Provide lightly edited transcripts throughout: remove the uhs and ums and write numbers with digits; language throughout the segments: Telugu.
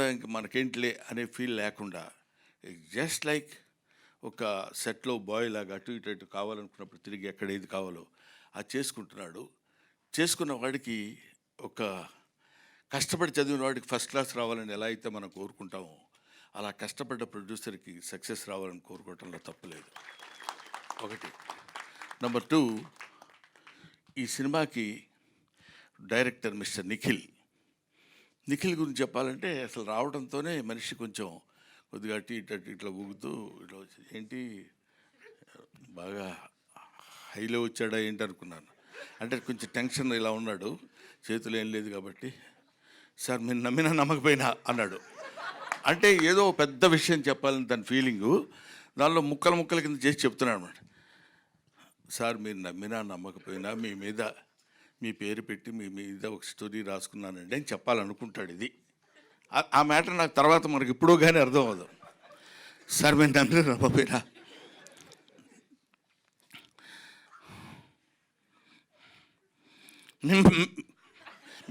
ఇంక మనకేంటిలే అనే ఫీల్ లేకుండా జస్ట్ లైక్ ఒక సెట్లో బాయ్ లాగా అటు ఇటు ఇటు కావాలనుకున్నప్పుడు తిరిగి ఎక్కడ ఏది కావాలో అది చేసుకుంటున్నాడు. చేసుకున్న వాడికి ఒక కష్టపడి చదివిన వాడికి ఫస్ట్ క్లాస్ రావాలని ఎలా అయితే మనం కోరుకుంటామో అలా కష్టపడ్డ ప్రొడ్యూసర్కి సక్సెస్ రావాలని కోరుకోవటంలో తప్పులేదు. ఒకటి. నెంబర్ 2, ఈ సినిమాకి డైరెక్టర్ మిస్టర్ నిఖిల్ గురించి చెప్పాలంటే అసలు రావడంతోనే మనిషి కొంచెం కొద్దిగా అటు ఇటు ఇట్లా ఊగుతూ ఇట్లా వచ్చి ఏంటి బాగా హైలో వచ్చాడా ఏంటి అనుకున్నాను. అంటే కొంచెం టెన్షన్ ఇలా ఉన్నాడు, చేతులు ఏం లేదు కాబట్టి సార్ మీరు నమ్మినా నమ్మకపోయినా అన్నాడు. అంటే ఏదో పెద్ద విషయం చెప్పాలని తన ఫీలింగు, దానిలో ముక్కల కింద చేసి చెప్తున్నాడు అన్నమాట. సార్ మీరు నమ్మినా నమ్మకపోయినా మీ పేరు పెట్టి మీ మీద ఒక స్టోరీ రాసుకున్నానండి అని చెప్పాలనుకుంటాడు. ఇది ఆ మ్యాటర్ నాకు తర్వాత మనకి ఇప్పుడు కానీ అర్థం అవ్వదు. సార్ మీరు నమ్మినా నమ్మకపోయినా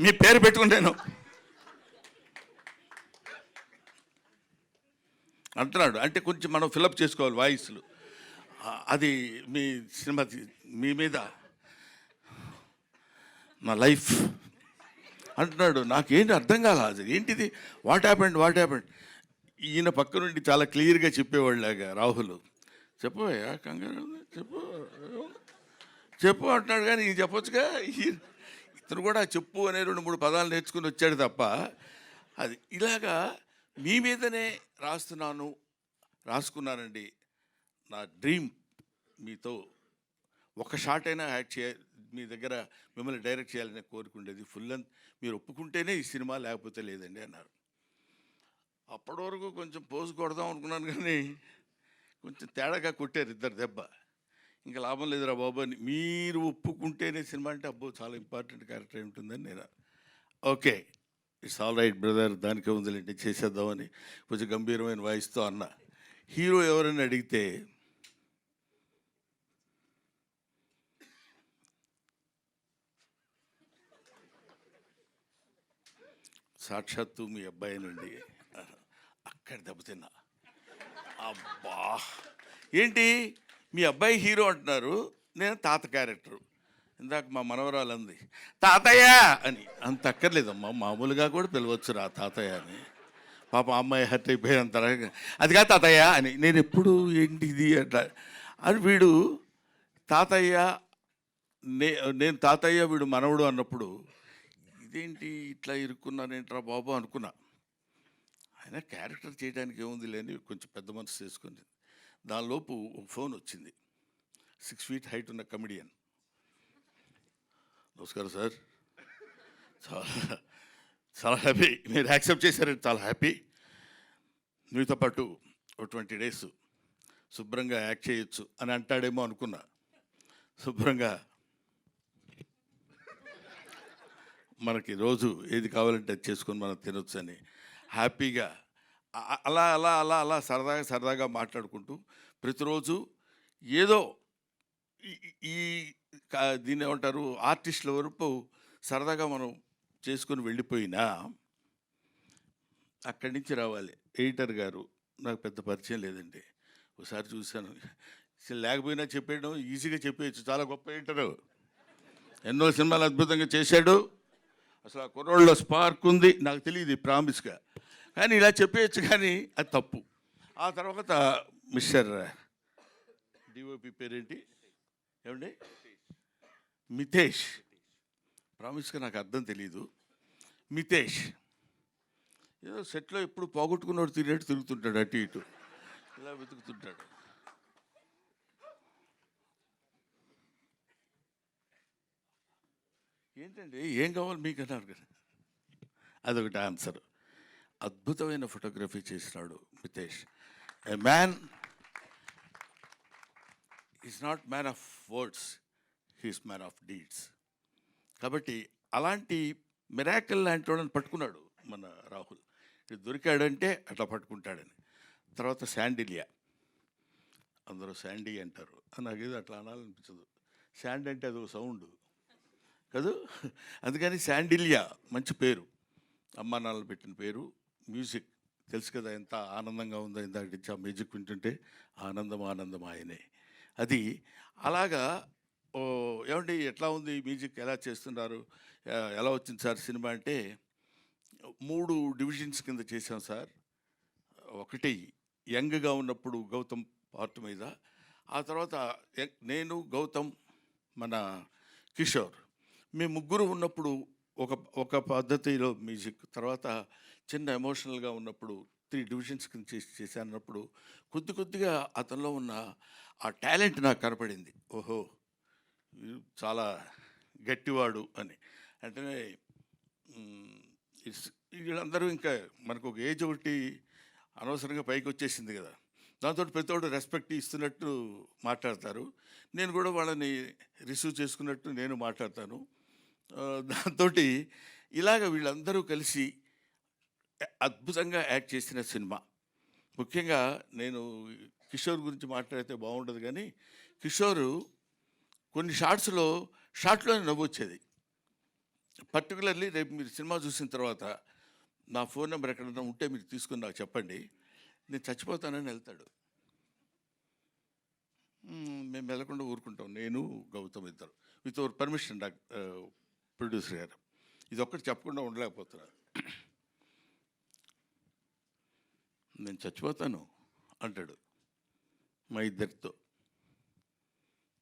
మీ పేరు పెట్టుకుంటాను అంటున్నాడు. అంటే కొంచెం మనం ఫిలప్ చేసుకోవాలి వాయిస్లు. అది మీ సినిమా మీ మీద నా లైఫ్ అంటున్నాడు. నాకేంటి అర్థం కాల, అది ఏంటిది, వాట్ హ్యాపెండ్. ఈయన పక్క నుండి చాలా క్లియర్గా చెప్పేవాళ్ళలాగా రాహుల్ చెప్పవయ్యా కంగారు చెప్పు అంటున్నాడు. కానీ ఈయన చెప్పొచ్చుగా. ఇతను కూడా చెప్పు అనే 2-3 పదాలు నేర్చుకుని వచ్చాడు తప్ప అది ఇలాగా మీ మీదనే రాసుకున్నానండి. నా డ్రీమ్ మీతో ఒక షాట్ అయినా యాక్ట్ మీ దగ్గర మిమ్మల్ని డైరెక్ట్ చేయాలని కోరుకుండేది. ఫుల్ లెంత్ మీరు ఒప్పుకుంటేనే ఈ సినిమా, లేకపోతే లేదండి అన్నారు. అప్పటి వరకు కొంచెం పోజు కొడదాం అనుకున్నాను, కానీ కొంచెం తేడాగా కొట్టారు ఇద్దరు దెబ్బ. ఇంకా లాభం లేదురా బాబు అని. మీరు ఒప్పుకుంటేనే సినిమా అంటే అబ్బో చాలా ఇంపార్టెంట్ క్యారెక్టర్ ఉంటుందని నేను okay it's all right brother, దానికే ఉందిలేండి చేసేద్దామని కొంచెం గంభీరమైన వాయిస్తో అన్న. హీరో ఎవరైనా అడిగితే సాక్షాత్తు మీ అబ్బాయినండి. అక్కడ దెబ్బతిన్నా. అబ్బా ఏంటి మీ అబ్బాయి హీరో అంటున్నారు, నేను తాత క్యారెక్టరు. ఇందాక మా మనవరాలు అంది తాతయ్య అని. అంత అక్కర్లేదమ్మా, మామూలుగా కూడా పిలవచ్చు రా తాతయ్య అని. పాప అమ్మాయి హర్ట్ అయిపోయి అంత అది కాదు తాతయ్య అని. నేను ఎప్పుడు ఏంటిది అట్లా అని వీడు తాతయ్య నేను తాతయ్య వీడు మనవడు అన్నప్పుడు ఇదేంటి ఇట్లా ఇరుక్కున్నానేంట్రా బాబు అనుకున్నా. ఆయన క్యారెక్టర్ చేయడానికి ఏముంది లేని కొంచెం పెద్ద మనసు చేసుకుంది. దానిలోపు ఒక ఫోన్ వచ్చింది. 6 feet హైట్ ఉన్న కమెడియన్. నమస్కారం సార్, చాలా హ్యాపీ మీరు యాక్సెప్ట్ చేశారంటే చాలా హ్యాపీ. మీతో పాటు ఒక 20 days శుభ్రంగా యాక్ట్ చేయొచ్చు అని అంటాడేమో అనుకున్నా. శుభ్రంగా మనకి రోజు ఏది కావాలంటే అది చేసుకొని మనం తినొచ్చు అని హ్యాపీగా అలా సరదాగా మాట్లాడుకుంటూ ప్రతిరోజు ఏదో ఈ దీన్ని ఏమంటారు ఆర్టిస్టుల వరకు సరదాగా మనం చేసుకొని వెళ్ళిపోయినా అక్కడి నుంచి రావాలి. ఎడిటర్ గారు నాకు పెద్ద పరిచయం లేదండి, ఒకసారి చూశాను. లేకపోయినా చెప్పేయడం ఈజీగా చెప్పేయచ్చు, చాలా గొప్ప ఎడిటరు, ఎన్నో సినిమాలు అద్భుతంగా చేశాడు. అసలు ఆ కుర్రోళ్ళలో స్పార్క్ ఉంది, నాకు తెలియదు ప్రామిస్గా, కానీ ఇలా చెప్పేయచ్చు, కానీ అది తప్పు. ఆ తర్వాత మిస్టర్ డిఓపి పేరేంటి ఏమండి, మితేష్. ప్రామిస్గా నాకు అర్థం తెలీదు. మితేష్ ఏదో సెట్లో ఎప్పుడు పోగొట్టుకున్నాడు తిరిగేట్టు తిరుగుతుంటాడు, అటు ఇటు ఇలా వెతుకుతుంటాడు. ఏంటండి ఏం కావాలి మీకు అన్నారు కదా, అదొకటి ఆన్సర్. అద్భుతమైన ఫోటోగ్రఫీ చేసినాడు Mitesh. A man is not man of words, he's man of deeds. కాబట్టి అలాంటి మిరాకిల్ లాంటి వాళ్ళని పట్టుకున్నాడు మన రాహుల్. ఇది దొరికాడంటే అట్లా పట్టుకుంటాడని. తర్వాత శాండిలియా, అందరూ శాండీ అంటారు, నాకేదో అట్లా అనాలనిపించదు. శాండ్ అంటే అది ఒక సౌండ్ కదా, అందుకని శాండిలియా మంచి పేరు, అమ్మా నాన్నలు పెట్టిన పేరు, మ్యూజిక్ తెలుసు కదా ఎంత ఆనందంగా ఉందో ఇందాక నుంచి ఆ మ్యూజిక్ వింటుంటే ఆనందం ఆనందం ఆయనే అది అలాగా. ఓ ఏమండి ఎట్లా ఉంది మ్యూజిక్ ఎలా చేస్తున్నారు, ఎలా వచ్చింది సార్ సినిమా అంటే 3 డివిజన్స్ కింద చేశాం సార్. ఒకటి యంగ్గా ఉన్నప్పుడు గౌతమ్ పార్ట్ మీద, ఆ తర్వాత నేను గౌతమ్ మన కిషోర్ మేము ముగ్గురు ఉన్నప్పుడు ఒక ఒక పద్ధతిలో మ్యూజిక్, తర్వాత చిన్న ఎమోషనల్గా ఉన్నప్పుడు 3 డివిజన్స్ కింద చేశానన్నప్పుడు కొద్ది కొద్దిగా అతనిలో ఉన్న ఆ టాలెంట్ నాకు కనపడింది. ఓహో వీడు చాలా గట్టివాడు అని. అంటే ఇట్స్ వీళ్ళందరూ ఇంకా మనకు ఒక ఏజ్ ఒకటి అనవసరంగా పైకి వచ్చేసింది కదా, దాంతో ప్రతి ఒక్కరు రెస్పెక్ట్ ఇస్తున్నట్టు మాట్లాడతారు. నేను కూడా వాళ్ళని రిసీవ్ చేసుకున్నట్టు నేను మాట్లాడతాను. దాంతో ఇలాగ వీళ్ళందరూ కలిసి అద్భుతంగా యాక్ట్ చేసిన సినిమా. ముఖ్యంగా నేను కిషోర్ గురించి మాట్లాడితే బాగుండదు కానీ, కిషోరు కొన్ని షార్ట్లోనే నవ్వొచ్చేది. పర్టికులర్లీ రేపు మీరు సినిమా చూసిన తర్వాత నా ఫోన్ నెంబర్ ఎక్కడన్నా ఉంటే మీరు తీసుకుని నాకు చెప్పండి, నేను చచ్చిపోతానని వెళ్తాడు. మేము వెళ్ళకుండా ఊరుకుంటాం, నేను గౌతమ్ ఇద్దరు, విత్ అవర్ పర్మిషన్ ప్రొడ్యూసర్ గారు. ఇది ఒక్కటి చెప్పకుండా ఉండలేకపోతున్నారు. నేను చచ్చిపోతాను అంటాడు మా ఇద్దరితో.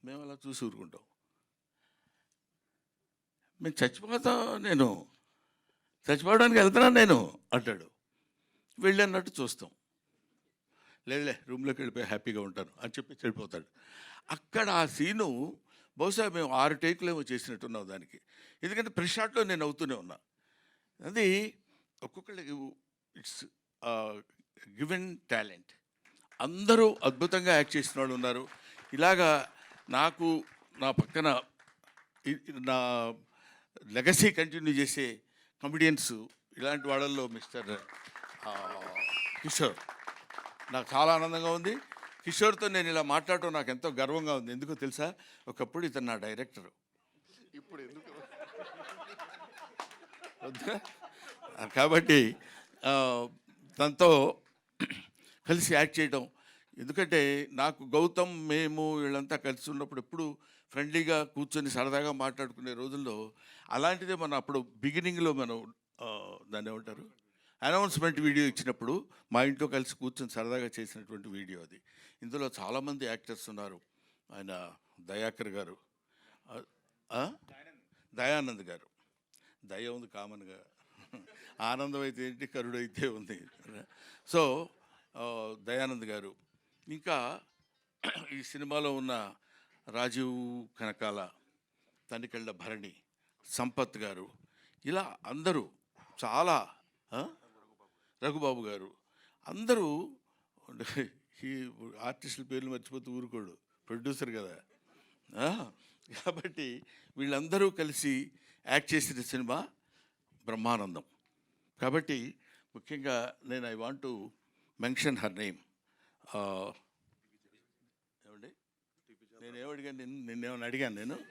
మేము అలా చూసి ఊరుకుంటాం. మేము నేను చచ్చిపోవడానికి వెళ్తున్నాను నేను అంటాడు. వెళ్ళన్నట్టు చూస్తాం. లేదులే రూమ్లోకి వెళ్ళిపోయి హ్యాపీగా ఉంటాను అని చెప్పి వెళ్ళిపోతాడు. అక్కడ ఆ సీను బహుశా మేము 6 టేకులు ఏమో చేసినట్టున్నాం దానికి, ఎందుకంటే ప్రెస్ షాట్లో నేను అవుతూనే ఉన్నా. అది ఒక్కొక్కళ్ళకి ఇట్స్ గివెన్ టాలెంట్. అందరూ అద్భుతంగా యాక్ట్ చేసిన వాళ్ళు ఉన్నారు. ఇలాగా నాకు నా పక్కన నా లెగసీ కంటిన్యూ చేసే కమెడియన్స్ ఇలాంటి వాళ్ళల్లో మిస్టర్ కిషోర్ నాకు చాలా ఆనందంగా ఉంది. కిషోర్తో నేను ఇలా మాట్లాడటం నాకు ఎంతో గర్వంగా ఉంది. ఎందుకో తెలుసా, ఒకప్పుడు ఇతను నా డైరెక్టరు, ఇప్పుడు ఎందుకు కాబట్టి తనతో కలిసి యాక్ట్ చేయడం. ఎందుకంటే నాకు గౌతమ్ మేము వీళ్ళంతా కలిసి ఉన్నప్పుడు ఎప్పుడు ఫ్రెండ్లీగా కూర్చొని సరదాగా మాట్లాడుకునే రోజుల్లో అలాంటిదే మనం అప్పుడు బిగినింగ్లో మనం దాన్ని ఏమంటారు అనౌన్స్మెంట్ వీడియో ఇచ్చినప్పుడు మా ఇంట్లో కలిసి కూర్చొని సరదాగా చేసినటువంటి వీడియో అది. ఇందులో చాలామంది యాక్టర్స్ ఉన్నారు. ఆయన దయాకర్ గారు, దయానంద్ గారు, దయ ఉంది కామన్గా, ఆనందం అయితే ఏంటి కరుడు అయితే ఉంది. సో దయానంద్ గారు, ఇంకా ఈ సినిమాలో ఉన్న రాజీవ్ కనకాల, తనికెళ్ళ భరణి, సంపత్ గారు, ఇలా అందరూ చాలా, రఘుబాబు గారు, అందరూ ఈ ఆర్టిస్టుల పేర్లు మర్చిపోతూ ఊరుకోడు, ప్రొడ్యూసర్ కదా. కాబట్టి వీళ్ళందరూ కలిసి యాక్ట్ చేసిన సినిమా బ్రహ్మానందం. కాబట్టి ముఖ్యంగా నేను I want to mention her name. ఏమండి, నేనేమడిగాను, నిన్నేమని అడిగాను నేను